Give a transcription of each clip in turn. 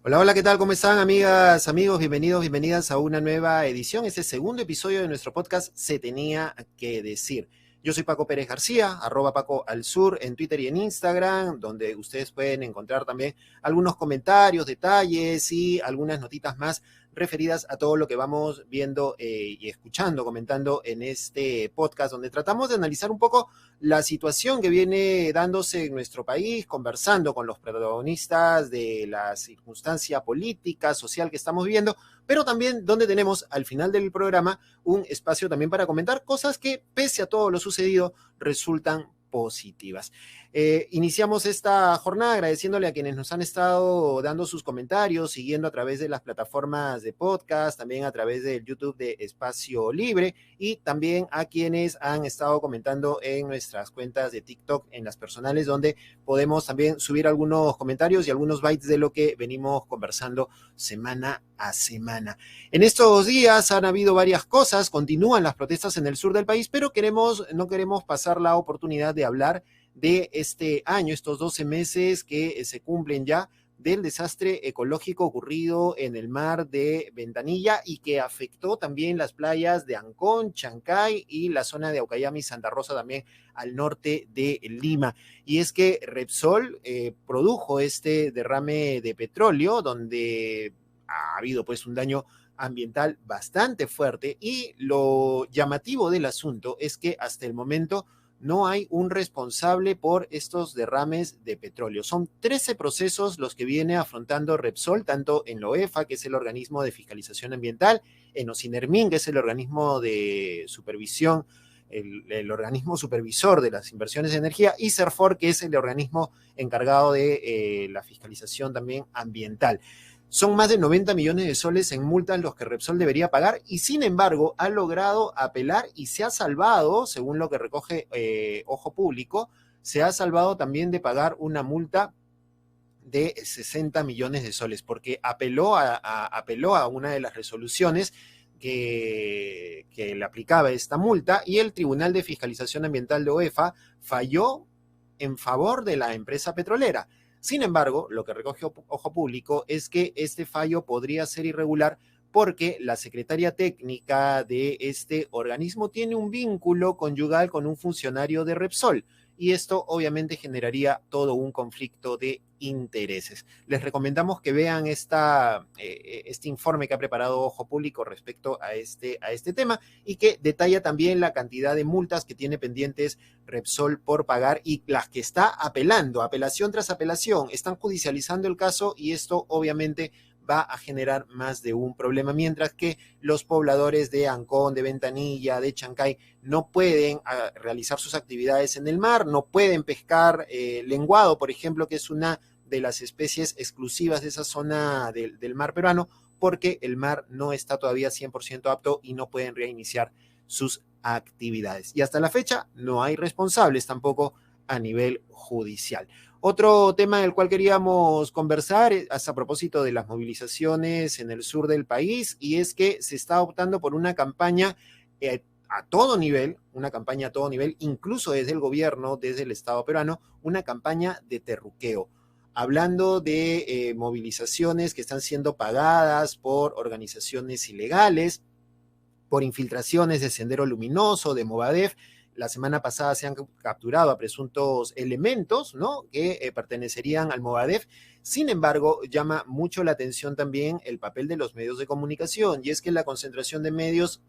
Hola, hola, ¿qué tal? ¿Cómo están, amigas, amigos? Bienvenidos, bienvenidas a una nueva edición, este segundo episodio de nuestro podcast Se Tenía que Decir. Yo soy Paco Pérez García, arroba Paco al Sur en Twitter y en Instagram, donde ustedes pueden encontrar también algunos comentarios, detalles y algunas notitas más referidas a todo lo que vamos viendo y escuchando, comentando en este podcast, donde tratamos de analizar un poco la situación que viene dándose en nuestro país, conversando con los protagonistas de la circunstancia política, social que estamos viviendo, pero también donde tenemos al final del programa un espacio también para comentar cosas que, pese a todo lo sucedido, resultan positivas. Iniciamos esta jornada agradeciéndole a quienes nos han estado dando sus comentarios, siguiendo a través de las plataformas de podcast, también a través del YouTube de Espacio Libre y también a quienes han estado comentando en nuestras cuentas de TikTok, en las personales, donde podemos también subir algunos comentarios y algunos bytes de lo que venimos conversando semana a semana. En estos días han habido varias cosas, continúan las protestas en el sur del país, pero no queremos pasar la oportunidad de hablar de este año, estos 12 meses que se cumplen ya del desastre ecológico ocurrido en el mar de Ventanilla y que afectó también las playas de Ancón, Chancay y la zona de Aucayami y Santa Rosa también al norte de Lima. Y es que Repsol produjo este derrame de petróleo donde ha habido pues un daño ambiental bastante fuerte y lo llamativo del asunto es que hasta el momento no hay un responsable por estos derrames de petróleo. Son 13 procesos los que viene afrontando Repsol, tanto en la OEFA, que es el organismo de fiscalización ambiental, en OCINERMIN, que es el organismo de supervisión, el organismo supervisor de las inversiones de energía, y CERFOR, que es el organismo encargado de la fiscalización también ambiental. Son más de 90 millones de soles en multas los que Repsol debería pagar y sin embargo ha logrado apelar y se ha salvado, según lo que recoge Ojo Público, se ha salvado también de pagar una multa de 60 millones de soles porque apeló a una de las resoluciones que le aplicaba esta multa y el Tribunal de Fiscalización Ambiental de OEFA falló en favor de la empresa petrolera. Sin embargo, lo que recoge Ojo Público es que este fallo podría ser irregular porque la secretaria técnica de este organismo tiene un vínculo conyugal con un funcionario de Repsol y esto obviamente generaría todo un conflicto de intereses. Les recomendamos que vean este informe que ha preparado Ojo Público respecto a este tema y que detalla también la cantidad de multas que tiene pendientes Repsol por pagar y las que está apelando, apelación tras apelación, están judicializando el caso y esto obviamente va a generar más de un problema, mientras que los pobladores de Ancón, de Ventanilla, de Chancay no pueden realizar sus actividades en el mar, no pueden pescar lenguado, por ejemplo, que es una de las especies exclusivas de esa zona del mar peruano, porque el mar no está todavía 100% apto y no pueden reiniciar sus actividades. Y hasta la fecha no hay responsables tampoco a nivel judicial. Otro tema del cual queríamos conversar es a propósito de las movilizaciones en el sur del país y es que se está optando por una campaña a todo nivel, una campaña a todo nivel, incluso desde el gobierno, desde el Estado peruano, una campaña de terruqueo. Hablando de movilizaciones que están siendo pagadas por organizaciones ilegales, por infiltraciones de Sendero Luminoso, de Movadef. La semana pasada se han capturado a presuntos elementos, ¿no?, que pertenecerían al Movadef. Sin embargo, llama mucho la atención también el papel de los medios de comunicación, y es que la concentración de medios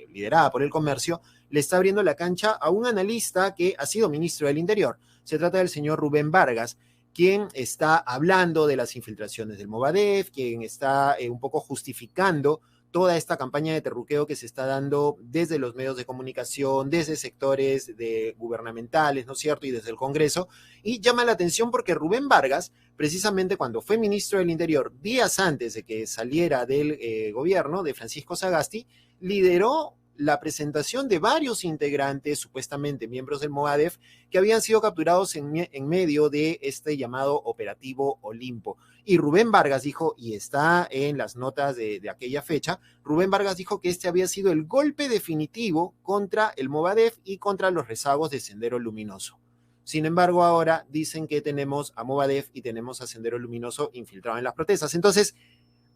liderada por el comercio le está abriendo la cancha a un analista que ha sido ministro del Interior. Se trata del señor Rubén Vargas, quien está hablando de las infiltraciones del Movadef, quien está un poco justificando toda esta campaña de terruqueo que se está dando desde los medios de comunicación, desde sectores gubernamentales, ¿no es cierto?, y desde el Congreso, y llama la atención porque Rubén Vargas, precisamente cuando fue ministro del Interior, días antes de que saliera del gobierno de Francisco Sagasti, lideró la presentación de varios integrantes, supuestamente miembros del Movadef, que habían sido capturados en medio de este llamado Operativo Olimpo. Y Rubén Vargas dijo, y está en las notas de aquella fecha, Rubén Vargas dijo que este había sido el golpe definitivo contra el Movadef y contra los rezagos de Sendero Luminoso. Sin embargo, ahora dicen que tenemos a Movadef y tenemos a Sendero Luminoso infiltrado en las protestas. Entonces,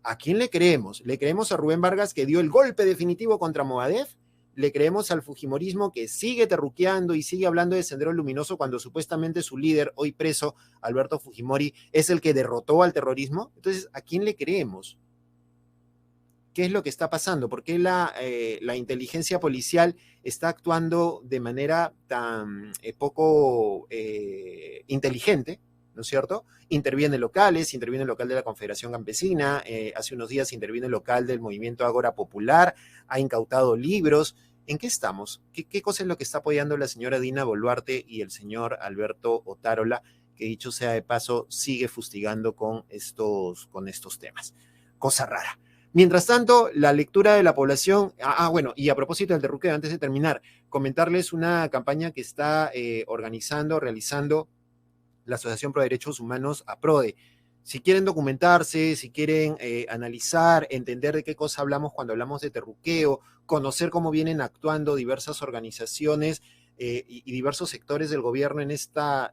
¿a quién le creemos? ¿Le creemos a Rubén Vargas, que dio el golpe definitivo contra Movadef? ¿Le creemos al fujimorismo, que sigue terruqueando y sigue hablando de Sendero Luminoso cuando supuestamente su líder, hoy preso, Alberto Fujimori, es el que derrotó al terrorismo? Entonces, ¿a quién le creemos? ¿Qué es lo que está pasando? ¿Por qué la inteligencia policial está actuando de manera tan poco inteligente? ¿No es cierto? Interviene locales, interviene el local de la Confederación Campesina, hace unos días interviene el local del Movimiento Ágora Popular, ha incautado libros. ¿En qué estamos? ¿Qué cosa es lo que está apoyando la señora Dina Boluarte y el señor Alberto Otárola, que dicho sea de paso, sigue fustigando con estos temas? Cosa rara. Mientras tanto, la lectura de la población, bueno, y a propósito del terruqueo, antes de terminar, comentarles una campaña que está realizando la Asociación Pro Derechos Humanos, APRODE. Si quieren documentarse, si quieren analizar, entender de qué cosa hablamos cuando hablamos de terruqueo, conocer cómo vienen actuando diversas organizaciones y diversos sectores del gobierno en esta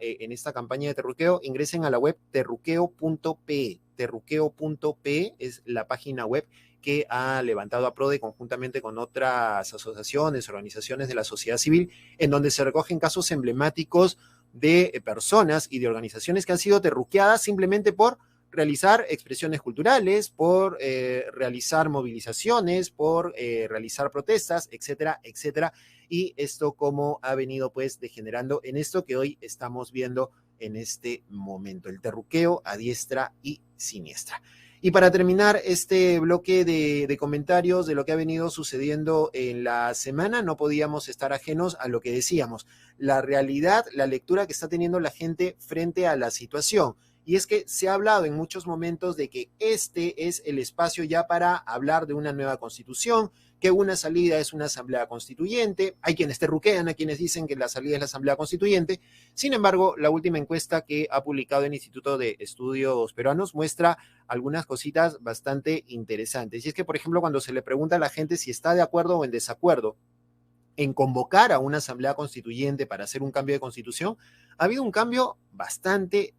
campaña de terruqueo, ingresen a la web terruqueo.pe. Terruqueo.pe es la página web que ha levantado APRODE conjuntamente con otras asociaciones, organizaciones de la sociedad civil, en donde se recogen casos emblemáticos de personas y de organizaciones que han sido terruqueadas simplemente por realizar expresiones culturales, por realizar movilizaciones, por realizar protestas, etcétera, etcétera. Y esto como ha venido pues degenerando en esto que hoy estamos viendo en este momento, el terruqueo a diestra y siniestra. Y para terminar este bloque de comentarios de lo que ha venido sucediendo en la semana, no podíamos estar ajenos a lo que decíamos, la realidad, la lectura que está teniendo la gente frente a la situación. Y es que se ha hablado en muchos momentos de que este es el espacio ya para hablar de una nueva constitución, que una salida es una asamblea constituyente. Hay quienes terruquean, hay quienes dicen que la salida es la asamblea constituyente. Sin embargo, la última encuesta que ha publicado el Instituto de Estudios Peruanos muestra algunas cositas bastante interesantes. Y es que, por ejemplo, cuando se le pregunta a la gente si está de acuerdo o en desacuerdo en convocar a una asamblea constituyente para hacer un cambio de constitución, ha habido un cambio bastante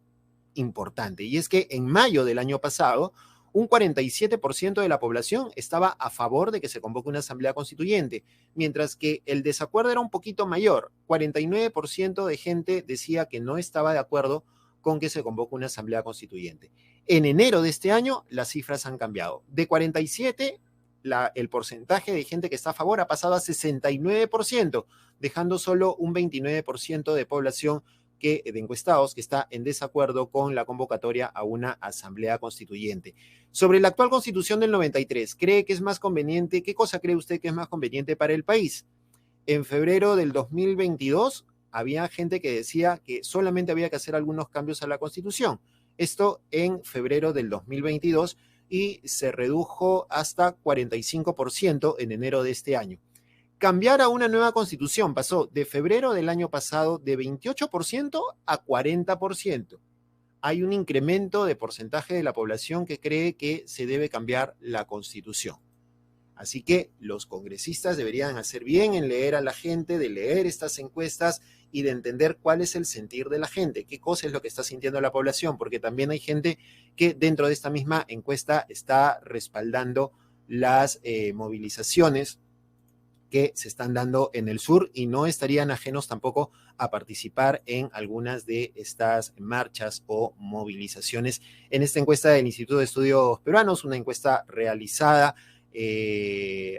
importante. Y es que en mayo del año pasado, un 47% de la población estaba a favor de que se convoque una asamblea constituyente, mientras que el desacuerdo era un poquito mayor. 49% de gente decía que no estaba de acuerdo con que se convoque una asamblea constituyente. En enero de este año, las cifras han cambiado. De 47, el porcentaje de gente que está a favor ha pasado a 69%, dejando solo un 29% de población de encuestados que está en desacuerdo con la convocatoria a una asamblea constituyente. Sobre la actual constitución del 93, ¿cree que es más conveniente? ¿Qué cosa cree usted que es más conveniente para el país? En febrero del 2022 había gente que decía que solamente había que hacer algunos cambios a la constitución. Esto en febrero del 2022 y se redujo hasta 45% en enero de este año. Cambiar a una nueva constitución pasó de febrero del año pasado de 28% a 40%. Hay un incremento de porcentaje de la población que cree que se debe cambiar la constitución. Así que los congresistas deberían hacer bien en leer a la gente, de leer estas encuestas y de entender cuál es el sentir de la gente, qué cosa es lo que está sintiendo la población, porque también hay gente que dentro de esta misma encuesta está respaldando las movilizaciones que se están dando en el sur y no estarían ajenos tampoco a participar en algunas de estas marchas o movilizaciones. En esta encuesta del Instituto de Estudios Peruanos, una encuesta realizada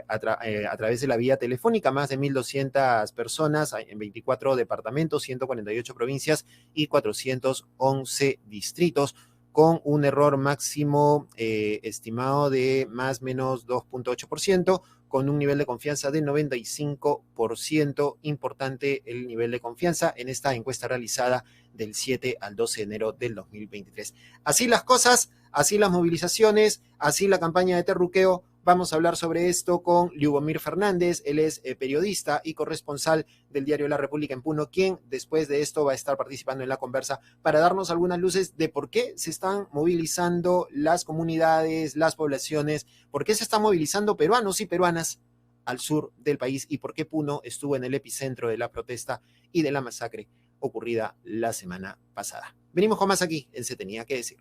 a través de la vía telefónica, más de 1.200 personas en 24 departamentos, 148 provincias y 411 distritos, con un error máximo estimado de más o menos 2.8%, con un nivel de confianza de 95%. Importante el nivel de confianza en esta encuesta realizada del 7 al 12 de enero del 2023. Así las cosas, así las movilizaciones, así la campaña de terruqueo. Vamos a hablar sobre esto con Liubomir Fernández. Él es periodista y corresponsal del diario La República en Puno, quien después de esto va a estar participando en la conversa para darnos algunas luces de por qué se están movilizando las comunidades, las poblaciones, por qué se están movilizando peruanos y peruanas al sur del país y por qué Puno estuvo en el epicentro de la protesta y de la masacre ocurrida la semana pasada. Venimos con más aquí en Se Tenía que Decir.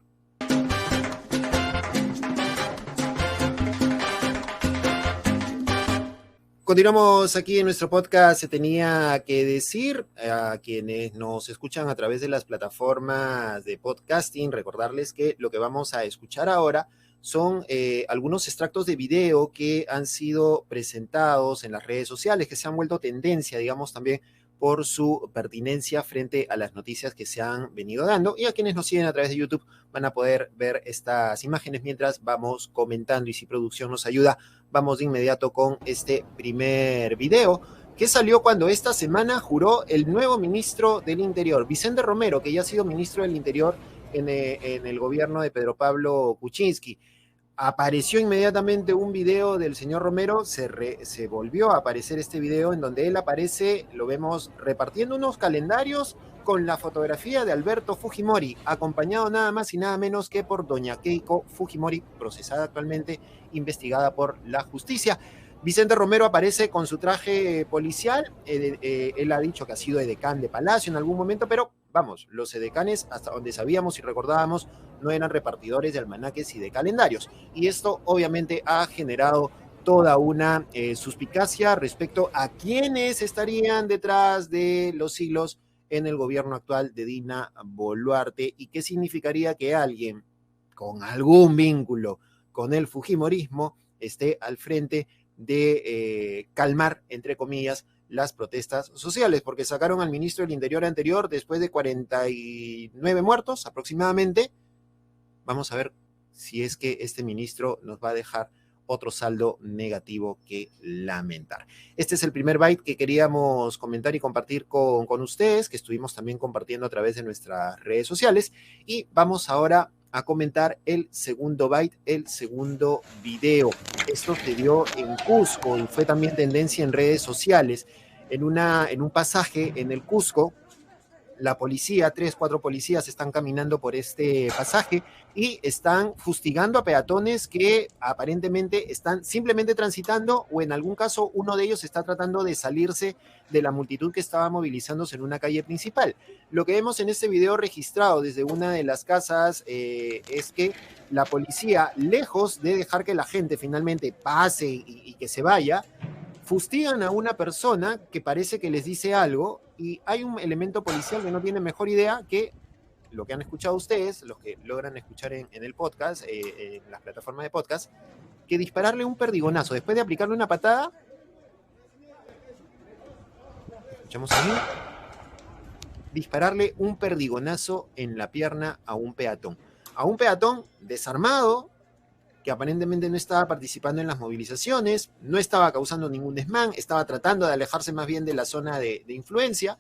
Continuamos aquí en nuestro podcast Se Tenía que Decir. A quienes nos escuchan a través de las plataformas de podcasting, recordarles que lo que vamos a escuchar ahora son algunos extractos de video que han sido presentados en las redes sociales, que se han vuelto tendencia, digamos, también por su pertinencia frente a las noticias que se han venido dando. Y a quienes nos siguen a través de YouTube van a poder ver estas imágenes mientras vamos comentando. Y si producción nos ayuda, vamos de inmediato con este primer video que salió cuando esta semana juró el nuevo ministro del Interior, Vicente Romero, que ya ha sido ministro del Interior en el gobierno de Pedro Pablo Kuczynski. Apareció inmediatamente un video del señor Romero, se volvió a aparecer este video en donde él aparece, lo vemos repartiendo unos calendarios con la fotografía de Alberto Fujimori, acompañado nada más y nada menos que por doña Keiko Fujimori, procesada actualmente, investigada por la justicia. Vicente Romero aparece con su traje policial, él ha dicho que ha sido edecán de Palacio en algún momento, pero vamos, los edecanes, hasta donde sabíamos y recordábamos, no eran repartidores de almanaques y de calendarios. Y esto obviamente ha generado toda una suspicacia respecto a quiénes estarían detrás de los hilos en el gobierno actual de Dina Boluarte y qué significaría que alguien con algún vínculo con el fujimorismo esté al frente de calmar, entre comillas, las protestas sociales, porque sacaron al ministro del Interior anterior después de 49 muertos aproximadamente. Vamos a ver si es que este ministro nos va a dejar otro saldo negativo que lamentar. Este es el primer byte que queríamos comentar y compartir con ustedes, que estuvimos también compartiendo a través de nuestras redes sociales, y vamos ahora a comentar el segundo byte, el segundo video. Esto se dio en Cusco y fue también tendencia en redes sociales. En un pasaje en el Cusco, la policía, 3-4 policías están caminando por este pasaje y están fustigando a peatones que aparentemente están simplemente transitando, o en algún caso uno de ellos está tratando de salirse de la multitud que estaba movilizándose en una calle principal. Lo que vemos en este video registrado desde una de las casas es que la policía, lejos de dejar que la gente finalmente pase y que se vaya, fustigan a una persona que parece que les dice algo, y hay un elemento policial que no tiene mejor idea que lo que han escuchado ustedes, los que logran escuchar en el podcast, en las plataformas de podcast, que dispararle un perdigonazo. Después de aplicarle una patada, escuchamos ahí, dispararle un perdigonazo en la pierna a un peatón. A un peatón desarmado, que aparentemente no estaba participando en las movilizaciones, no estaba causando ningún desmán, estaba tratando de alejarse más bien de la zona de influencia,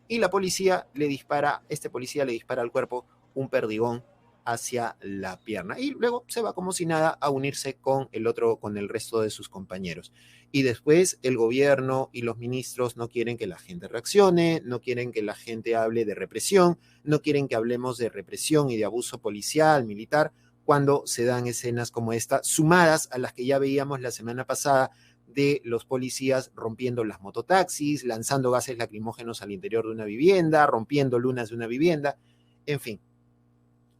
y la policía le dispara, policía le dispara al cuerpo un perdigón hacia la pierna, y luego se va como si nada a unirse con el resto de sus compañeros. Y después el gobierno y los ministros no quieren que la gente reaccione, no quieren que la gente hable de represión, no quieren que hablemos de represión y de abuso policial, militar, cuando se dan escenas como esta, sumadas a las que ya veíamos la semana pasada de los policías rompiendo las mototaxis, lanzando gases lacrimógenos al interior de una vivienda, rompiendo lunas de una vivienda, en fin,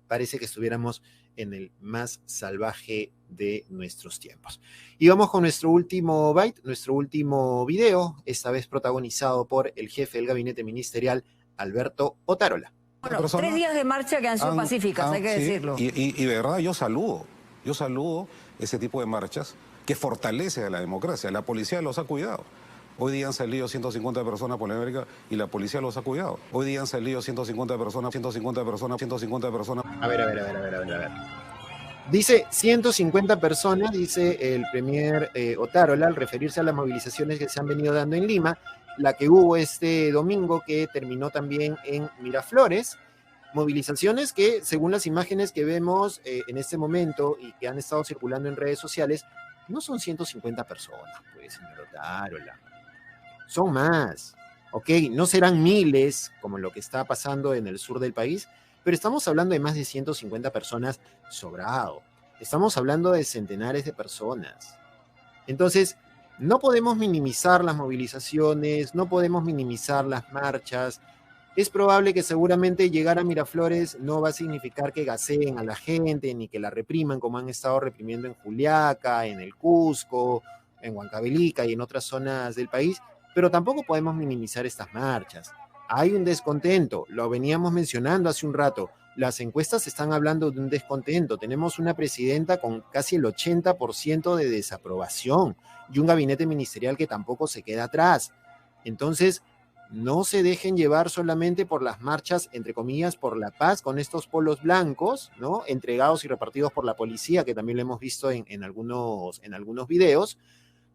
parece que estuviéramos en el más salvaje de nuestros tiempos. Y vamos con nuestro último byte, nuestro último video, esta vez protagonizado por el jefe del gabinete ministerial, Alberto Otárola. Bueno, 3 días de marcha que han sido pacíficas, hay que decirlo. Y de verdad yo saludo ese tipo de marchas que fortalece a la democracia. La policía los ha cuidado. Hoy día han salido 150 personas por la América y la policía los ha cuidado. Hoy día han salido 150 personas. A ver. Dice 150 personas, dice el premier Otárola, al referirse a las movilizaciones que se han venido dando en Lima, la que hubo este domingo, que terminó también en Miraflores. Movilizaciones que, según las imágenes que vemos en este momento y que han estado circulando en redes sociales, no son 150 personas, pues, señor Otárola. Son más, ¿ok? No serán miles, como lo que está pasando en el sur del país, pero estamos hablando de más de 150 personas sobrado. Estamos hablando de centenares de personas. Entonces, no podemos minimizar las movilizaciones, no podemos minimizar las marchas. es probable que seguramente llegar a Miraflores no va a significar que gaseen a la gente ni que la repriman como han estado reprimiendo en Juliaca, en el Cusco, en Huancavelica y en otras zonas del país, pero tampoco podemos minimizar estas marchas. Hay un descontento, lo veníamos mencionando hace un rato. Las encuestas están hablando de un descontento. Tenemos una presidenta con casi el 80% de desaprobación y un gabinete ministerial que tampoco se queda atrás. Entonces, no se dejen llevar solamente por las marchas, entre comillas, por la paz, con estos polos blancos, ¿no? Entregados y repartidos por la policía, que también lo hemos visto en algunos videos.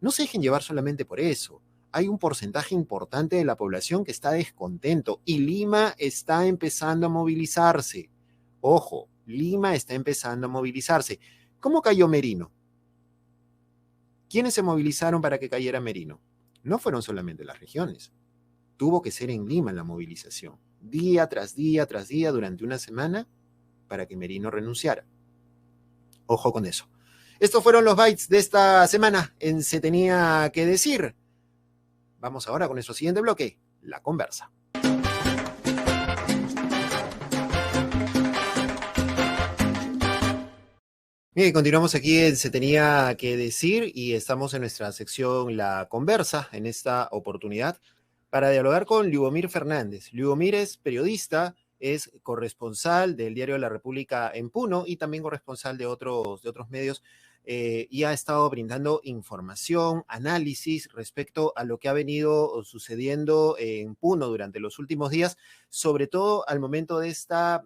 No se dejen llevar solamente por eso. Hay un porcentaje importante de la población que está descontento y Lima está empezando a movilizarse. Ojo, Lima está empezando a movilizarse. ¿Cómo cayó Merino? ¿Quiénes se movilizaron para que cayera Merino? No fueron solamente las regiones. Tuvo que ser en Lima la movilización, día tras día tras día, durante una semana, para que Merino renunciara. Ojo con eso. Estos fueron los bytes de esta semana en Se Tenía que Decir. Vamos ahora con nuestro siguiente bloque, La Conversa. Bien, continuamos aquí en Se Tenía que Decir y estamos en nuestra sección La Conversa en esta oportunidad para dialogar con Liubomir Fernández. Liubomir es periodista, es corresponsal del Diario La República en Puno y también corresponsal de otros medios y ha estado brindando información, análisis respecto a lo que ha venido sucediendo en Puno durante los últimos días, sobre todo al momento de esta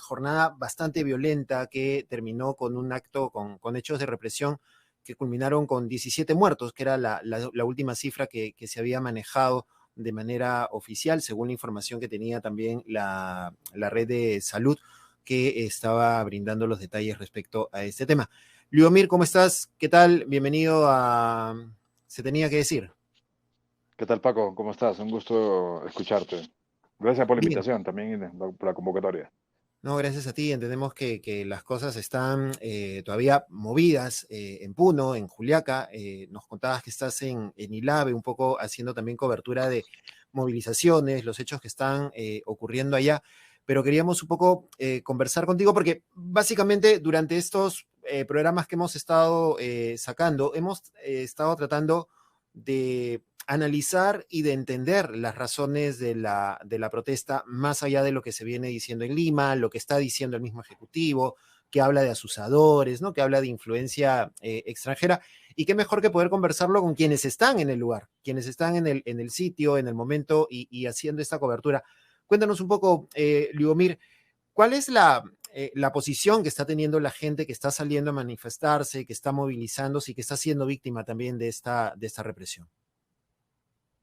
jornada bastante violenta que terminó con un acto, con hechos de represión que culminaron con 17 muertos, que era la última cifra que se había manejado de manera oficial, según la información que tenía también la red de salud que estaba brindando los detalles respecto a este tema. Liubomir, ¿cómo estás? ¿Qué tal? Bienvenido a Se Tenía que Decir. ¿Qué tal, Paco? ¿Cómo estás? Un gusto escucharte. Gracias por la Bien. invitación también y por la convocatoria. No, gracias a ti. Entendemos que las cosas están todavía movidas en Puno, en Juliaca. Nos contabas que estás en Ilave, un poco haciendo también cobertura de movilizaciones, los hechos que están ocurriendo allá. Pero queríamos un poco conversar contigo porque básicamente durante estos programas que hemos estado sacando, hemos estado tratando de analizar y de entender las razones de la protesta más allá de lo que se viene diciendo en Lima, lo que está diciendo el mismo Ejecutivo, que habla de asusadores, ¿no? Que habla de influencia extranjera. Y qué mejor que poder conversarlo con quienes están en el lugar, quienes están en el sitio, en el momento y haciendo esta cobertura. Cuéntanos un poco, Liubomir, ¿cuál es la posición que está teniendo la gente que está saliendo a manifestarse, que está movilizándose y que está siendo víctima también de esta represión?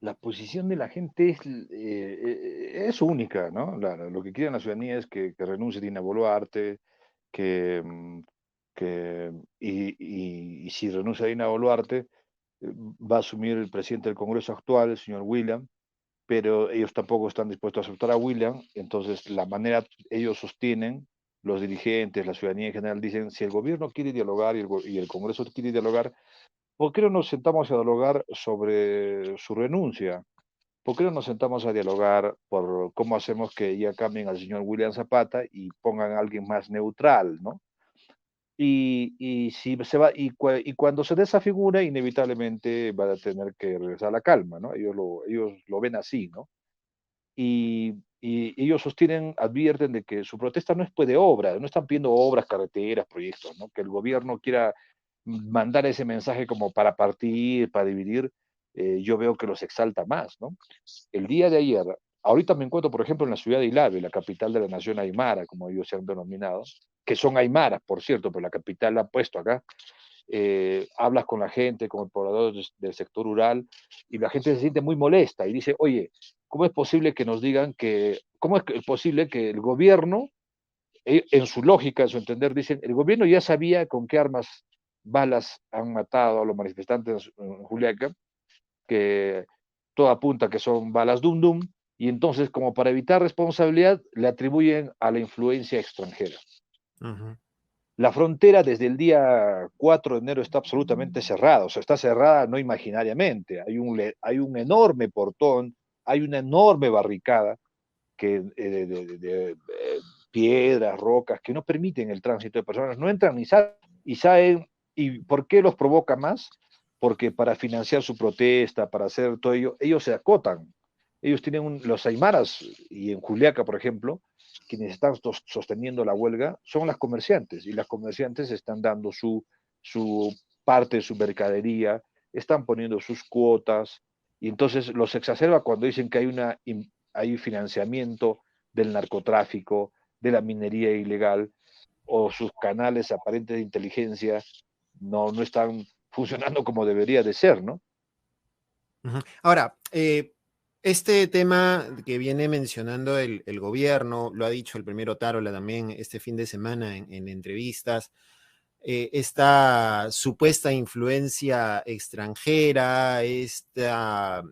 La posición de la gente es única, ¿no? Lo que quiere la ciudadanía es que renuncie Dina Boluarte, que, y si renuncia a Dina Boluarte, va a asumir el presidente del Congreso actual, el señor William, pero ellos tampoco están dispuestos a aceptar a William, entonces la manera ellos sostienen, los dirigentes, la ciudadanía en general, dicen, si el gobierno quiere dialogar y el Congreso quiere dialogar, ¿por qué no nos sentamos a dialogar sobre su renuncia? ¿Por qué no nos sentamos a dialogar por cómo hacemos que ya cambien al señor William Zapata y pongan a alguien más neutral, ¿no? Y si se va, y cuando se dé esa figura, inevitablemente va a tener que regresar a la calma, ¿no? Ellos lo ven así, ¿no? Y ellos sostienen, advierten de que su protesta no es pues de obras, no están pidiendo obras, carreteras, proyectos, ¿no? Que el gobierno quiera mandar ese mensaje como para partir, para dividir, yo veo que los exalta más, ¿no? El día de ayer, ahorita me encuentro, por ejemplo, en la ciudad de Ilave, la capital de la nación aymara, como ellos se han denominado, que son aymaras, por cierto, pero la capital la han puesto acá. Hablas con la gente, con el poblador del sector rural, y la gente se siente muy molesta y dice, oye, ¿cómo es posible que nos digan cómo es posible que el gobierno, en su lógica, en su entender, dicen, el gobierno ya sabía con qué armas, balas han matado a los manifestantes en Juliaca, que todo apunta que son balas Dum Dum, y entonces, como para evitar responsabilidad, le atribuyen a la influencia extranjera. Uh-huh. La frontera desde el día 4 de enero está absolutamente cerrada, o sea, está cerrada no imaginariamente, hay un enorme portón, hay una enorme barricada, piedras, rocas, que no permiten el tránsito de personas, no entran ni salen, y saben, ¿y por qué los provoca más? Porque para financiar su protesta, para hacer todo ello, ellos se acotan. Ellos tienen los aymaras, y en Juliaca, por ejemplo, quienes están sosteniendo la huelga son las comerciantes, y las comerciantes están dando su parte de su mercadería, están poniendo sus cuotas, y entonces los exacerba cuando dicen que hay financiamiento del narcotráfico, de la minería ilegal, o sus canales aparentes de inteligencia no están funcionando como debería de ser, ¿no? Ahora, este tema que viene mencionando el gobierno, lo ha dicho el primero Tarola también este fin de semana en entrevistas, esta supuesta influencia extranjera, esta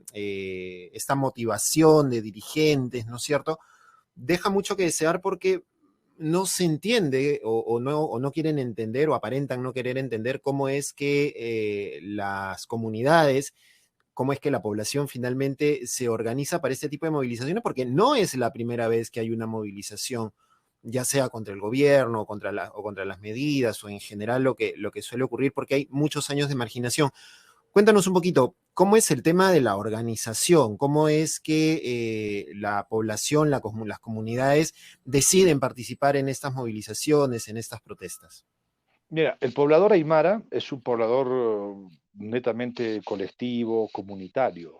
motivación de dirigentes, ¿no es cierto? Deja mucho que desear porque no se entiende o no quieren entender o aparentan no querer entender cómo es que las comunidades, cómo es que la población finalmente se organiza para este tipo de movilizaciones, porque no es la primera vez que hay una movilización, ya sea contra el gobierno o contra las medidas o en general lo que suele ocurrir, porque hay muchos años de marginación. Cuéntanos un poquito, ¿cómo es el tema de la organización? ¿Cómo es que la población, las comunidades deciden participar en estas movilizaciones, en estas protestas? Mira, el poblador aymara es un poblador netamente colectivo, comunitario.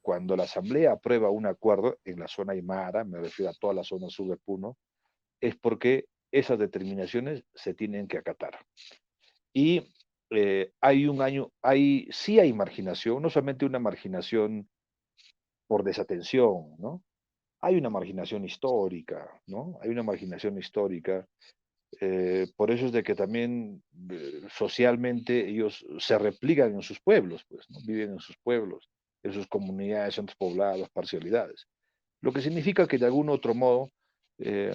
Cuando la asamblea aprueba un acuerdo en la zona aymara, me refiero a toda la zona sur de Puno, es porque esas determinaciones se tienen que acatar. Y sí hay marginación, no solamente una marginación por desatención, ¿no? Hay una marginación histórica, ¿no? Hay una marginación histórica. Por eso es de que también socialmente ellos se replican en sus pueblos, pues, ¿no? Viven en sus pueblos, en sus comunidades, centros poblados, parcialidades. Lo que significa que de algún otro modo eh,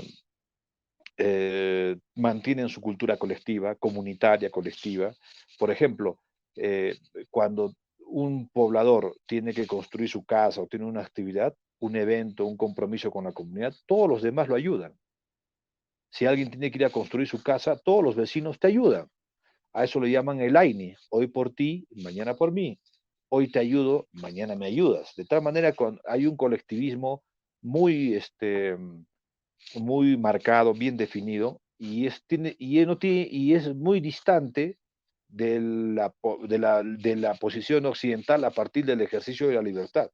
mantienen su cultura colectiva, comunitaria, colectiva. Por ejemplo, eh, cuando un poblador tiene que construir su casa o tiene una actividad, un evento, un compromiso con la comunidad, todos los demás lo ayudan. Si alguien tiene que ir a construir su casa, todos los vecinos te ayudan. A eso le llaman el AINI, hoy por ti, mañana por mí. Hoy te ayudo, mañana me ayudas. De tal manera que hay un colectivismo muy, muy marcado, bien definido, y es muy distante de la posición occidental a partir del ejercicio de la libertad.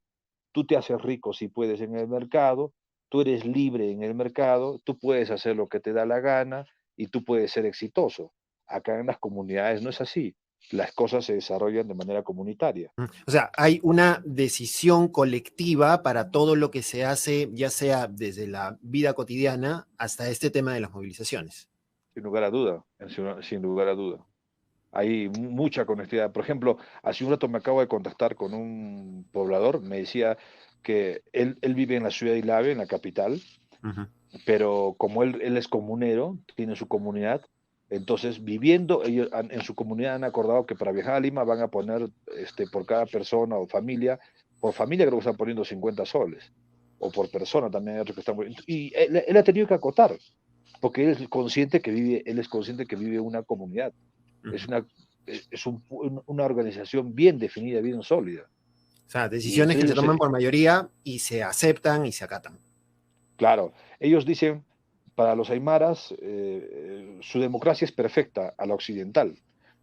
Tú te haces rico si puedes en el mercado, tú eres libre en el mercado, tú puedes hacer lo que te da la gana y tú puedes ser exitoso. Acá en las comunidades no es así. Las cosas se desarrollan de manera comunitaria. O sea, hay una decisión colectiva para todo lo que se hace, ya sea desde la vida cotidiana hasta este tema de las movilizaciones. Sin lugar a duda, sin lugar a duda. Hay mucha conectividad. Por ejemplo, hace un rato me acabo de contactar con un poblador, me decía que él vive en la ciudad de Ilave, en la capital, Ujú. pero como él es comunero, tiene su comunidad, entonces viviendo, ellos en su comunidad han acordado que para viajar a Lima van a poner por cada persona o familia, por familia creo que están poniendo 50 soles, o por persona también hay otros que están poniendo, y él ha tenido que acotar, porque él es consciente que vive en una comunidad, es Ujú. una, una organización bien definida, bien sólida. O sea, Y decisiones entre que se ellos, toman por mayoría y se aceptan y se acatan. claro, ellos dicen, para los aymaras, su democracia es perfecta a la occidental, Ujú.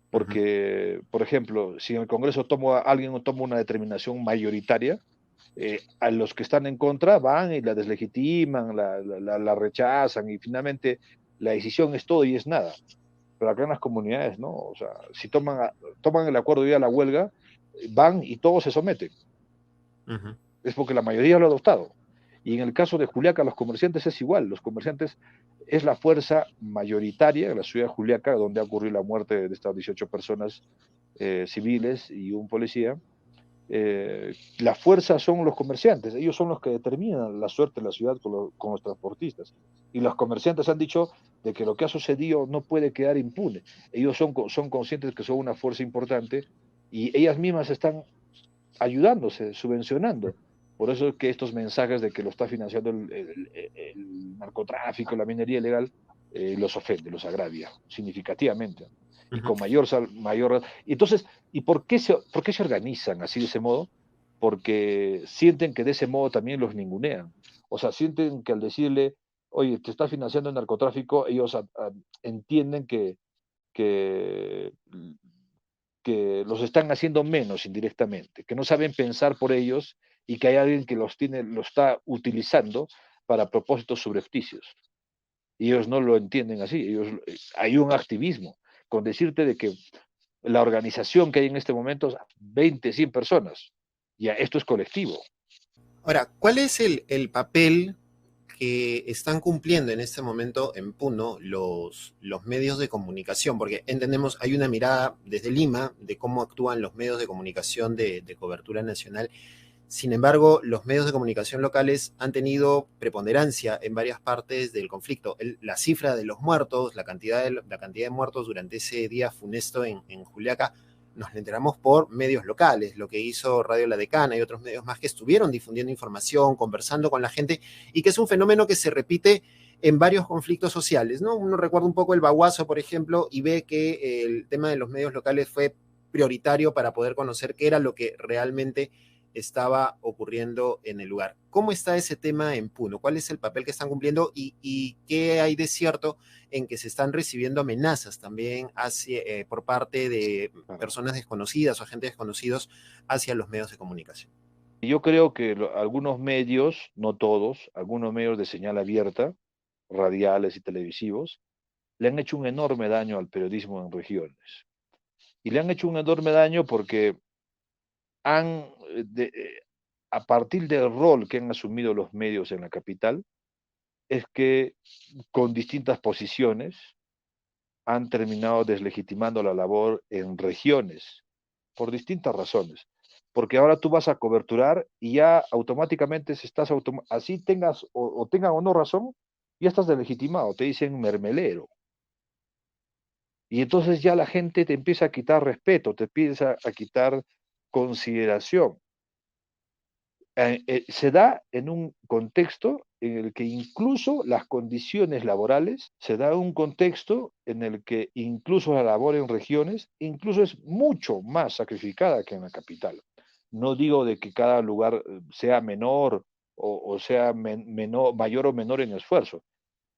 porque, por ejemplo, si en el Congreso alguien toma una determinación mayoritaria, a los que están en contra van y la deslegitiman, la rechazan, y finalmente la decisión es todo y es nada. Pero acá en las comunidades, ¿no? O sea, si toman el acuerdo de ir a la huelga, van y todos se someten. Ujú. Es porque la mayoría lo ha adoptado. Y en el caso de Juliaca, los comerciantes es igual. Los comerciantes es la fuerza mayoritaria en la ciudad de Juliaca, donde ha ocurrido la muerte de estas 18 personas civiles y un policía. La fuerza son los comerciantes, ellos son los que determinan la suerte de la ciudad con los transportistas. Y los comerciantes han dicho de que lo que ha sucedido no puede quedar impune. Ellos son conscientes que son una fuerza importante y ellas mismas están ayudándose, subvencionando. Por eso es que estos mensajes de que lo está financiando el narcotráfico, la minería ilegal, los ofende, los agravia significativamente. Y con mayor... Entonces, ¿y por qué se organizan así de ese modo? Porque sienten que de ese modo también los ningunean. O sea, sienten que al decirle, oye, te está financiando el narcotráfico, ellos entienden que, que los están haciendo menos indirectamente, que no saben pensar por ellos y que hay alguien que lo está utilizando para propósitos subrepticios. Y ellos no lo entienden así. Hay un activismo con decirte de que la organización que hay en este momento es 20, 100 personas. Ya, esto es colectivo. Ahora, ¿cuál es el papel que están cumpliendo en este momento en Puno los medios de comunicación? Porque entendemos, hay una mirada desde Lima de cómo actúan los medios de comunicación de cobertura nacional. Sin embargo, los medios de comunicación locales han tenido preponderancia en varias partes del conflicto. La cifra de los muertos, la cantidad de muertos durante ese día funesto en Juliaca, nos la enteramos por medios locales, lo que hizo Radio La Decana y otros medios más que estuvieron difundiendo información, conversando con la gente, y que es un fenómeno que se repite en varios conflictos sociales, ¿no? Uno recuerda un poco el Baguazo, por ejemplo, y ve que el tema de los medios locales fue prioritario para poder conocer qué era lo que realmente estaba ocurriendo en el lugar. ¿Cómo está ese tema en Puno? ¿Cuál es el papel que están cumpliendo y qué hay de cierto en que se están recibiendo amenazas también por parte de personas desconocidas o agentes desconocidos hacia los medios de comunicación? Yo creo que algunos medios, no todos, algunos medios de señal abierta, radiales y televisivos, le han hecho un enorme daño al periodismo en regiones. Y le han hecho un enorme daño porque han, a partir del rol que han asumido los medios en la capital, es que con distintas posiciones han terminado deslegitimando la labor en regiones, por distintas razones. Porque ahora tú vas a coberturar y ya automáticamente así tengas o tengan o no razón, ya estás deslegitimado, te dicen mermelero. Y entonces ya la gente te empieza a quitar respeto, te empieza a quitar consideración. Se da en un contexto en el que incluso las condiciones laborales, se da un contexto en el que incluso la labor en regiones, incluso es mucho más sacrificada que en la capital. No digo de que cada lugar sea menor o sea mayor o menor en esfuerzo,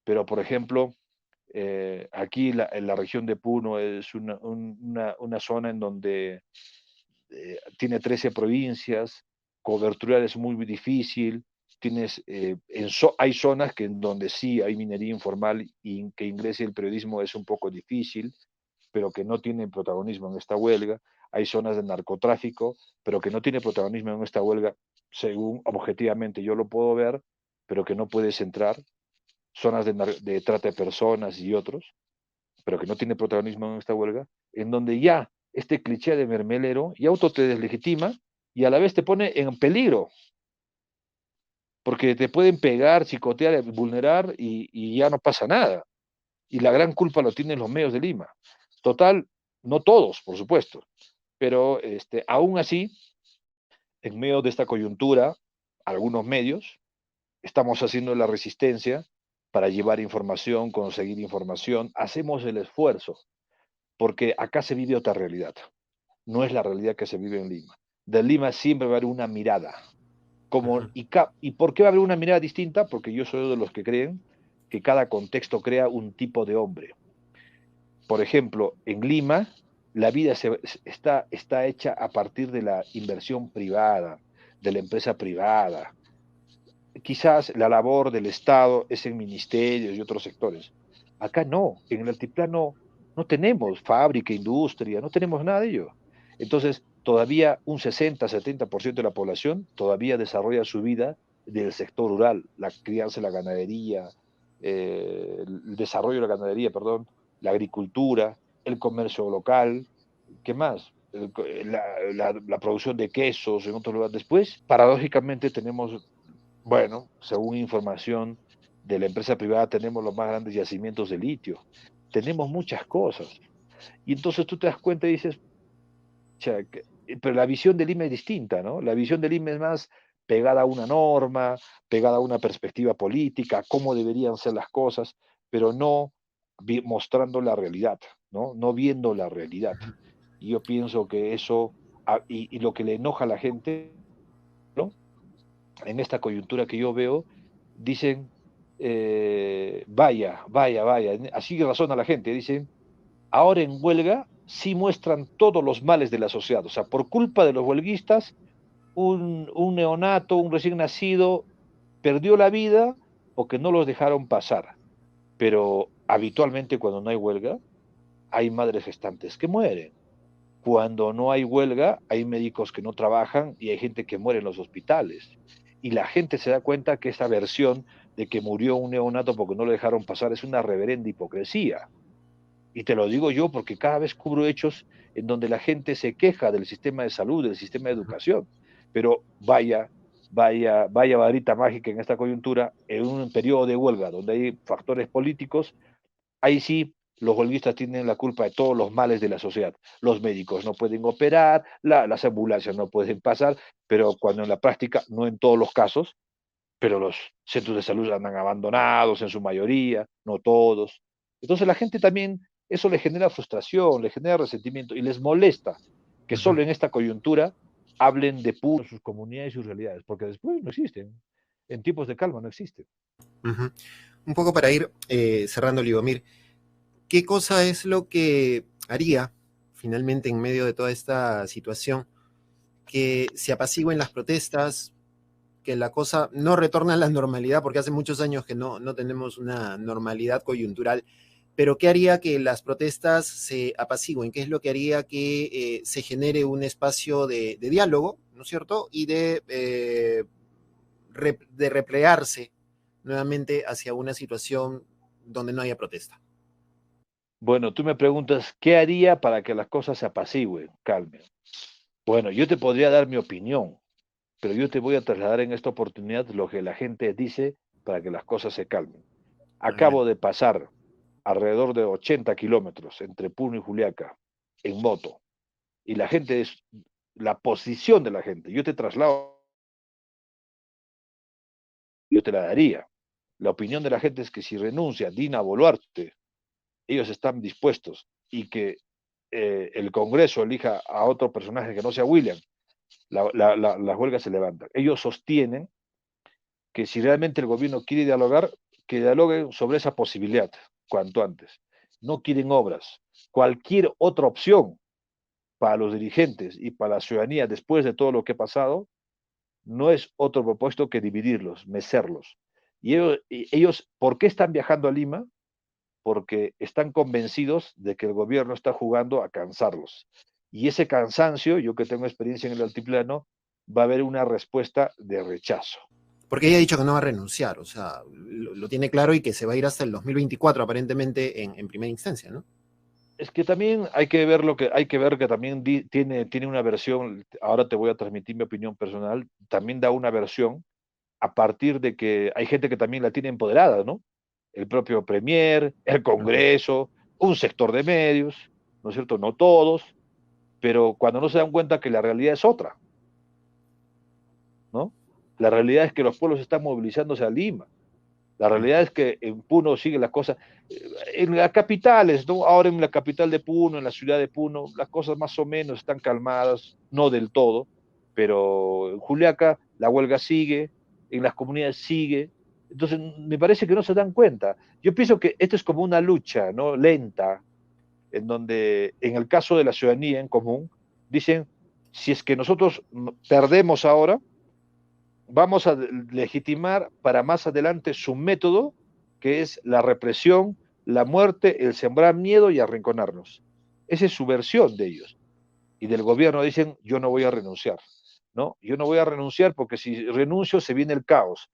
pero por ejemplo, aquí en la región de Puno es una zona en donde tiene 13 provincias, cobertura es muy difícil, hay zonas en donde sí hay minería informal y que ingrese el periodismo es un poco difícil, pero que no tienen protagonismo en esta huelga. Hay zonas de narcotráfico, pero que no tiene protagonismo en esta huelga, según objetivamente yo lo puedo ver, pero que no puedes entrar. Zonas de trata de personas y otros, pero que no tiene protagonismo en esta huelga, en donde ya este cliché de mermelero y auto te deslegitima y a la vez te pone en peligro, porque te pueden pegar, chicotear, vulnerar y ya no pasa nada. Y la gran culpa lo tienen los medios de Lima. Total, no todos, por supuesto, pero aún así, en medio de esta coyuntura, algunos medios estamos haciendo la resistencia para llevar información, conseguir información, hacemos el esfuerzo, porque acá se vive otra realidad, no es la realidad que se vive en Lima. De Lima siempre va a haber una mirada. ¿Y por qué va a haber una mirada distinta? Porque yo soy de los que creen que cada contexto crea un tipo de hombre. Por ejemplo, en Lima, la vida está hecha a partir de la inversión privada, de la empresa privada. Quizás la labor del Estado es en ministerios y otros sectores. Acá no, en el altiplano no tenemos fábrica, industria, no tenemos nada de ello. Entonces, todavía un 60-70% de la población todavía desarrolla su vida del sector rural, la crianza, la ganadería, el desarrollo de la ganadería, perdón, la agricultura, el comercio local, ¿qué más? La producción de quesos en otros lugares. Después, paradójicamente, tenemos, bueno, según información de la empresa privada, tenemos los más grandes yacimientos de litio. Tenemos muchas cosas. Y entonces tú te das cuenta y dices, pero la visión de Lima es distinta, ¿no? La visión de Lima es más pegada a una norma, pegada a una perspectiva política, cómo deberían ser las cosas, pero no mostrando la realidad, ¿no? No viendo la realidad. Y yo pienso que eso, y lo que le enoja a la gente, ¿no? En esta coyuntura que yo veo, dicen, vaya, vaya, vaya, así razona la gente, dicen, ahora en huelga sí muestran todos los males de la sociedad, o sea, por culpa de los huelguistas, un neonato, un recién nacido, perdió la vida porque no los dejaron pasar, pero habitualmente cuando no hay huelga, hay madres gestantes que mueren. Cuando no hay huelga, hay médicos que no trabajan y hay gente que muere en los hospitales. Y la gente se da cuenta que esa versión de que murió un neonato porque no lo dejaron pasar es una reverenda hipocresía. Y te lo digo yo porque cada vez cubro hechos en donde la gente se queja del sistema de salud, del sistema de educación. Pero vaya varita mágica en esta coyuntura, en un periodo de huelga donde hay factores políticos, ahí sí los huelguistas tienen la culpa de todos los males de la sociedad. Los médicos no pueden operar, las ambulancias no pueden pasar, pero cuando en la práctica, no en todos los casos, pero los centros de salud andan abandonados en su mayoría, no todos. Entonces la gente también, eso le genera frustración, le genera resentimiento y les molesta que solo en esta coyuntura hablen de puro sus comunidades y sus realidades, porque después no existen. En tiempos de calma no existen. Un poco para ir cerrando, Livomir, ¿qué cosa es lo que haría finalmente en medio de toda esta situación que se apacigüen las protestas, que la cosa no retorne a la normalidad, porque hace muchos años que no tenemos una normalidad coyuntural, pero qué haría que las protestas se apacigüen? ¿Qué es lo que haría que se genere un espacio de diálogo, ¿no es cierto? Y de replegarse nuevamente hacia una situación donde no haya protesta. Bueno, tú me preguntas, ¿qué haría para que las cosas se apacigüen, calmen? Bueno, yo te podría dar mi opinión, pero yo te voy a trasladar en esta oportunidad lo que la gente dice para que las cosas se calmen. Acabo de pasar alrededor de 80 kilómetros entre Puno y Juliaca en moto, y la gente es, la posición de la gente, yo te traslado, yo te la daría. La opinión de la gente es que si renuncia Dina Boluarte, ellos están dispuestos y que el Congreso elija a otro personaje que no sea William, las huelgas se levantan. Ellos sostienen que si realmente el gobierno quiere dialogar, que dialoguen sobre esa posibilidad cuanto antes. No quieren obras. Cualquier otra opción para los dirigentes y para la ciudadanía después de todo lo que ha pasado, no es otro propósito que dividirlos, mecerlos. Y ellos, ¿por qué están viajando a Lima? Porque están convencidos de que el gobierno está jugando a cansarlos. Y ese cansancio, yo que tengo experiencia en el altiplano, va a haber una respuesta de rechazo. Porque ella ha dicho que no va a renunciar, o sea, lo tiene claro y que se va a ir hasta el 2024 aparentemente en primera instancia, ¿no? Es que también hay que ver que también tiene una versión, ahora te voy a transmitir mi opinión personal, también da una versión a partir de que hay gente que también la tiene empoderada, ¿no? El propio Premier, el Congreso, un sector de medios, ¿no es cierto? No todos, pero cuando no se dan cuenta que la realidad es otra, ¿no? La realidad es que los pueblos están movilizándose a Lima. La realidad es que en Puno sigue la cosa. En las capitales, ¿no? Ahora en la capital de Puno, en la ciudad de Puno, las cosas más o menos están calmadas, no del todo, pero en Juliaca la huelga sigue, en las comunidades sigue. Entonces, me parece que no se dan cuenta. Yo pienso que esto es como una lucha, ¿no? Lenta, en donde, en el caso de la ciudadanía en común, dicen, si es que nosotros perdemos ahora, vamos a legitimar para más adelante su método, que es la represión, la muerte, el sembrar miedo y arrinconarnos. Esa es su versión de ellos. Y del gobierno dicen, yo no voy a renunciar, ¿no? Yo no voy a renunciar porque si renuncio se viene el caos.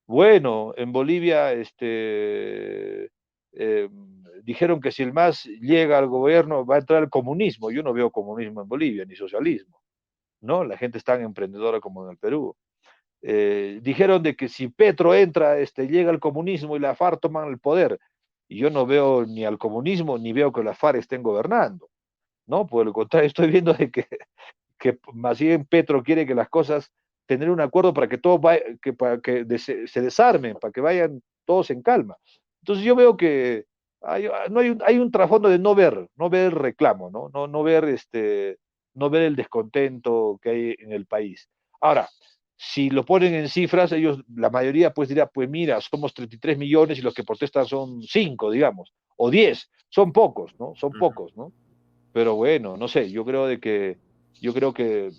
Bueno, en Bolivia dijeron que si el MAS llega al gobierno va a entrar el comunismo. Yo no veo comunismo en Bolivia, ni socialismo, ¿no? La gente es tan emprendedora como en el Perú. Dijeron de que si Petro entra, llega el comunismo y la FARC toman el poder. Y yo no veo ni al comunismo, ni veo que la FARC estén gobernando, ¿no? Por el contrario, estoy viendo de que más bien Petro quiere que las cosas tener un acuerdo para que todos se desarmen, para que vayan todos en calma. Entonces yo veo que hay un trasfondo de no ver el reclamo, no ver el descontento que hay en el país. Ahora, si lo ponen en cifras, la mayoría pues dirá, pues mira, somos 33 millones y los que protestan son 5, digamos, o 10, son pocos, ¿no? Son pocos, ¿no? Pero bueno, no sé, yo creo que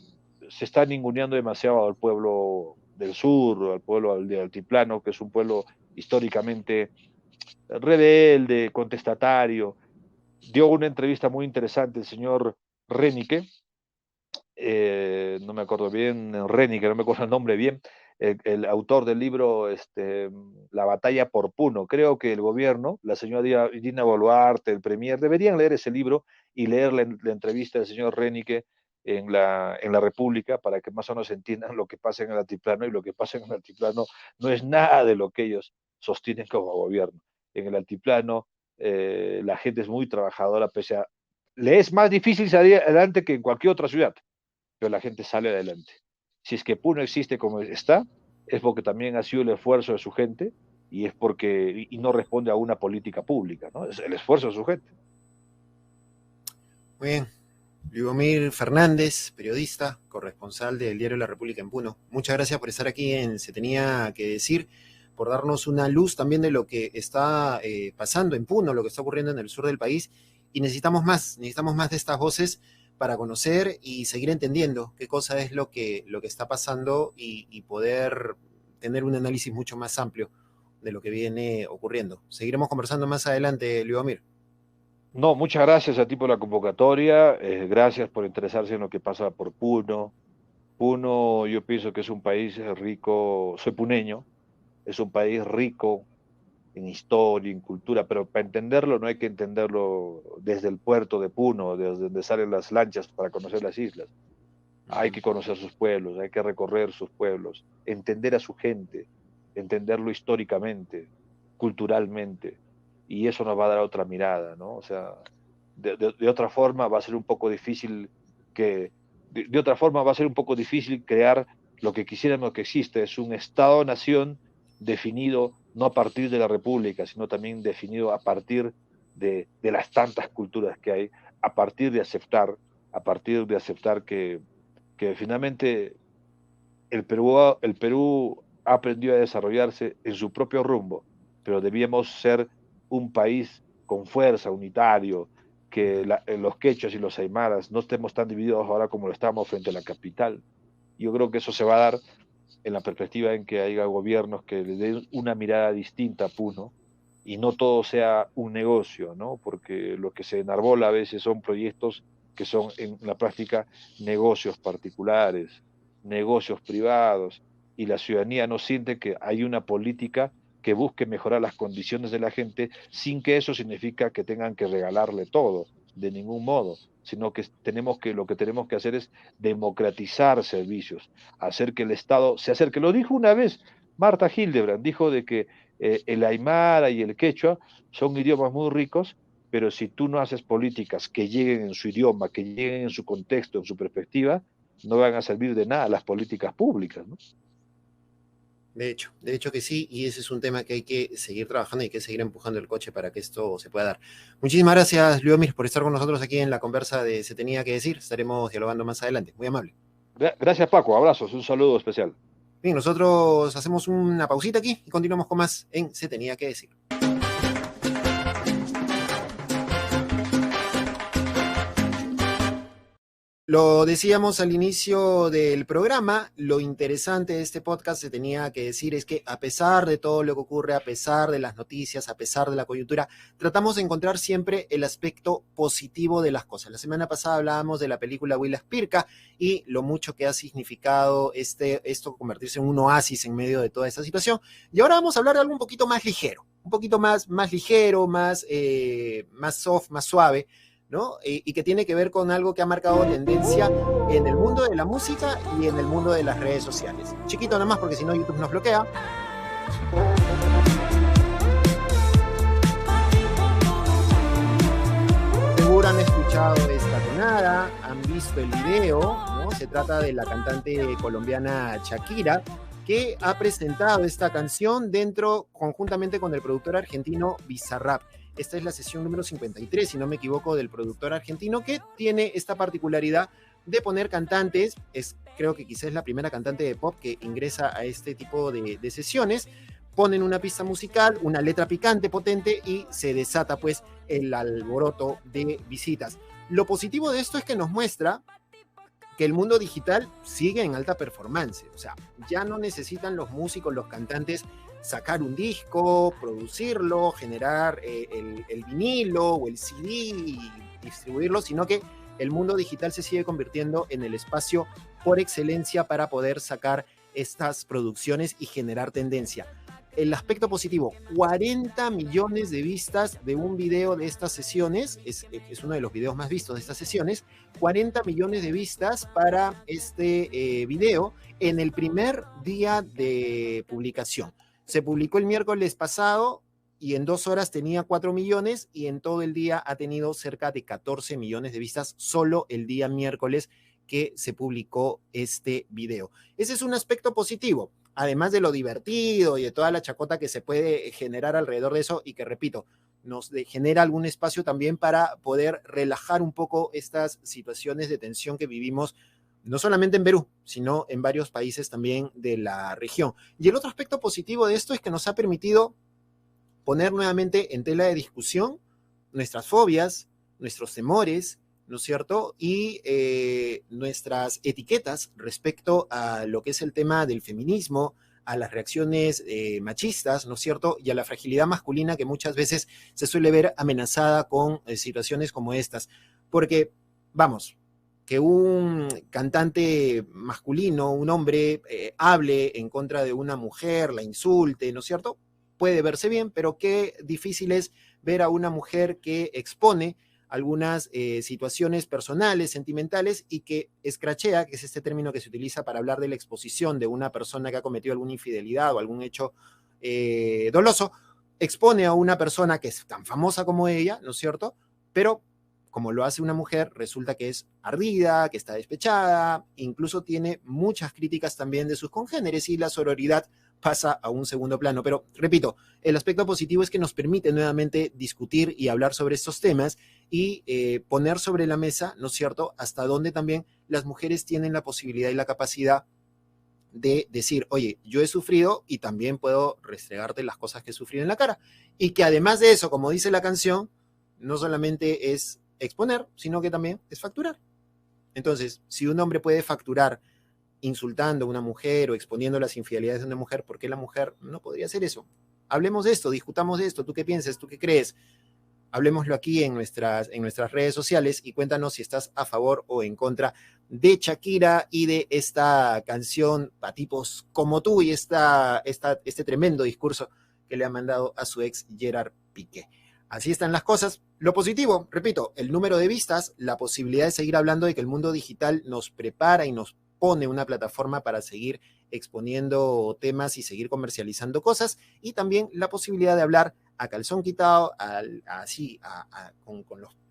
se está ninguneando demasiado al pueblo del sur, al pueblo del altiplano, que es un pueblo históricamente rebelde, contestatario. Dio una entrevista muy interesante el señor Renike, no me acuerdo bien, Renike, no me acuerdo el nombre bien, el autor del libro La batalla por Puno. Creo que el gobierno, la señora Dina Boluarte, el premier, deberían leer ese libro y leer la entrevista del señor Renike en la República, para que más o menos entiendan lo que pasa en el altiplano, y lo que pasa en el altiplano no es nada de lo que ellos sostienen como gobierno. En el altiplano la gente es muy trabajadora, le es más difícil salir adelante que en cualquier otra ciudad, pero la gente sale adelante. Si es que Puno existe como está, es porque también ha sido el esfuerzo de su gente, y no responde a una política pública, ¿no? Es el esfuerzo de su gente. Muy bien. Liubomir Fernández, periodista, corresponsal del diario La República en Puno. Muchas gracias por estar aquí en Se Tenía que Decir, por darnos una luz también de lo que está pasando en Puno, lo que está ocurriendo en el sur del país, y necesitamos más de estas voces para conocer y seguir entendiendo qué cosa es lo que está pasando, y poder tener un análisis mucho más amplio de lo que viene ocurriendo. Seguiremos conversando más adelante, Liubomir. No, muchas gracias a ti por la convocatoria, gracias por interesarse en lo que pasa por Puno. Puno, yo pienso que es un país rico, soy puneño, es un país rico en historia, en cultura, pero para entenderlo no hay que entenderlo desde el puerto de Puno, desde donde salen las lanchas para conocer las islas. Hay que conocer sus pueblos, hay que recorrer sus pueblos, entender a su gente, entenderlo históricamente, culturalmente, y eso nos va a dar otra mirada, ¿no? O sea, de otra forma va a ser un poco difícil crear lo que quisiéramos que exista. Es un Estado-nación definido no a partir de la República, sino también definido a partir de las tantas culturas que hay, a partir de aceptar que finalmente el Perú ha aprendido a desarrollarse en su propio rumbo, pero debíamos ser un país con fuerza, unitario, que los quechuas y los aymaras no estemos tan divididos ahora como lo estamos frente a la capital. Yo creo que eso se va a dar en la perspectiva en que haya gobiernos que le den una mirada distinta a Puno, y no todo sea un negocio, ¿no? Porque lo que se enarbola a veces son proyectos que son en la práctica negocios particulares, negocios privados, y la ciudadanía no siente que hay una política que busque mejorar las condiciones de la gente, sin que eso significa que tengan que regalarle todo, de ningún modo, sino que lo que tenemos que hacer es democratizar servicios, hacer que el Estado se acerque. Lo dijo una vez Marta Hildebrand, dijo de que el aymara y el quechua son idiomas muy ricos, pero si tú no haces políticas que lleguen en su idioma, que lleguen en su contexto, en su perspectiva, no van a servir de nada las políticas públicas, ¿no? De hecho que sí, y ese es un tema que hay que seguir trabajando, y hay que seguir empujando el coche para que esto se pueda dar. Muchísimas gracias, Liubomir, por estar con nosotros aquí en la conversa de Se Tenía que Decir. Estaremos dialogando más adelante. Muy amable. Gracias, Paco. Abrazos, un saludo especial. Bien, nosotros hacemos una pausita aquí y continuamos con más en Se Tenía que Decir. Lo decíamos al inicio del programa, lo interesante de este podcast, Se Tenía que Decir, es que a pesar de todo lo que ocurre, a pesar de las noticias, a pesar de la coyuntura, tratamos de encontrar siempre el aspecto positivo de las cosas. La semana pasada hablábamos de la película Willax Pirca y lo mucho que ha significado esto convertirse en un oasis en medio de toda esta situación. Y ahora vamos a hablar de algo un poquito más ligero, un poquito más ligero, más soft, más suave, ¿no? Y que tiene que ver con algo que ha marcado tendencia en el mundo de la música y en el mundo de las redes sociales. Chiquito nada más, porque si no YouTube nos bloquea. Seguro han escuchado esta tonada, han visto el video, ¿no? se trata de la cantante colombiana Shakira, que ha presentado esta canción conjuntamente con el productor argentino Bizarrap. Esta es la sesión número 53, si no me equivoco, del productor argentino, que tiene esta particularidad de poner cantantes. Creo que quizás es la primera cantante de pop que ingresa a este tipo de sesiones. Ponen una pista musical, una letra picante, potente, y se desata pues el alboroto de visitas. Lo positivo de esto es que nos muestra que el mundo digital sigue en alta performance. O sea, ya no necesitan los músicos, los cantantes, sacar un disco, producirlo, generar el vinilo o el CD y distribuirlo, sino que el mundo digital se sigue convirtiendo en el espacio por excelencia para poder sacar estas producciones y generar tendencia. El aspecto positivo, 40 millones de vistas de un video de estas sesiones, es uno de los videos más vistos de estas sesiones, 40 millones de vistas para este video en el primer día de publicación. Se publicó el miércoles pasado y en 2 horas tenía 4 millones y en todo el día ha tenido cerca de 14 millones de vistas solo el día miércoles que se publicó este video. Ese es un aspecto positivo, además de lo divertido y de toda la chacota que se puede generar alrededor de eso y que, repito, nos genera algún espacio también para poder relajar un poco estas situaciones de tensión que vivimos no solamente en Perú, sino en varios países también de la región. Y el otro aspecto positivo de esto es que nos ha permitido poner nuevamente en tela de discusión nuestras fobias, nuestros temores, ¿no es cierto? Y nuestras etiquetas respecto a lo que es el tema del feminismo, a las reacciones machistas, ¿no es cierto? Y a la fragilidad masculina que muchas veces se suele ver amenazada con situaciones como estas. Porque, vamos, que un cantante masculino, un hombre, hable en contra de una mujer, la insulte, ¿no es cierto? Puede verse bien, pero qué difícil es ver a una mujer que expone algunas situaciones personales, sentimentales, y que escrachea, que es este término que se utiliza para hablar de la exposición de una persona que ha cometido alguna infidelidad o algún hecho doloso, expone a una persona que es tan famosa como ella, ¿no es cierto? Pero como lo hace una mujer, resulta que es ardida, que está despechada, incluso tiene muchas críticas también de sus congéneres y la sororidad pasa a un segundo plano. Pero, repito, el aspecto positivo es que nos permite nuevamente discutir y hablar sobre estos temas y poner sobre la mesa, ¿no es cierto?, hasta dónde también las mujeres tienen la posibilidad y la capacidad de decir, oye, yo he sufrido y también puedo restregarte las cosas que he sufrido en la cara. Y que además de eso, como dice la canción, no solamente es exponer, sino que también es facturar. Entonces, si un hombre puede facturar insultando a una mujer o exponiendo las infidelidades de una mujer, ¿por qué la mujer no podría hacer eso? Hablemos de esto, discutamos de esto. ¿Tú qué piensas? ¿Tú qué crees? Hablemoslo aquí en nuestras redes sociales y cuéntanos si estás a favor o en contra de Shakira y de esta canción para tipos como tú y este tremendo discurso que le ha mandado a su ex Gerard Piqué. Así están las cosas. Lo positivo, repito, el número de vistas, la posibilidad de seguir hablando de que el mundo digital nos prepara y nos pone una plataforma para seguir exponiendo temas y seguir comercializando cosas, y también la posibilidad de hablar a calzón quitado,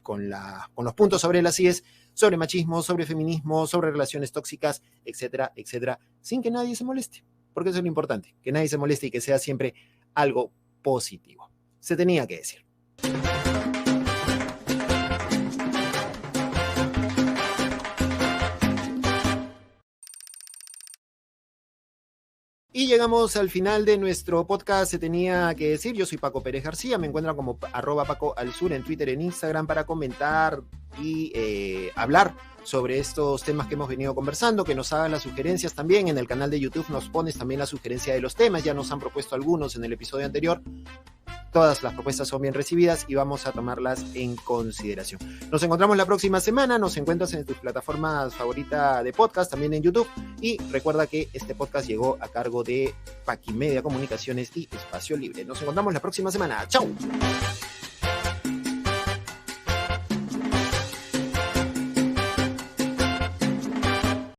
con los puntos sobre las IES, sobre machismo, sobre feminismo, sobre relaciones tóxicas, etcétera, etcétera, sin que nadie se moleste, porque eso es lo importante, que nadie se moleste y que sea siempre algo positivo. Se tenía que decir. Y llegamos al final de nuestro podcast Se Tenía que Decir. Yo soy Paco Pérez García, me encuentran como @PacoAlSur en Twitter, en Instagram, para comentar y hablar sobre estos temas que hemos venido conversando, que nos hagan las sugerencias también. En el canal de YouTube nos pones también la sugerencia de los temas, ya nos han propuesto algunos en el episodio anterior. Todas las propuestas son bien recibidas y vamos a tomarlas en consideración. Nos encontramos la próxima semana, nos encuentras en tus plataformas favoritas de podcast, también en YouTube, y recuerda que este podcast llegó a cargo de Paquimedia Comunicaciones y Espacio Libre. Nos encontramos la próxima semana. ¡Chao!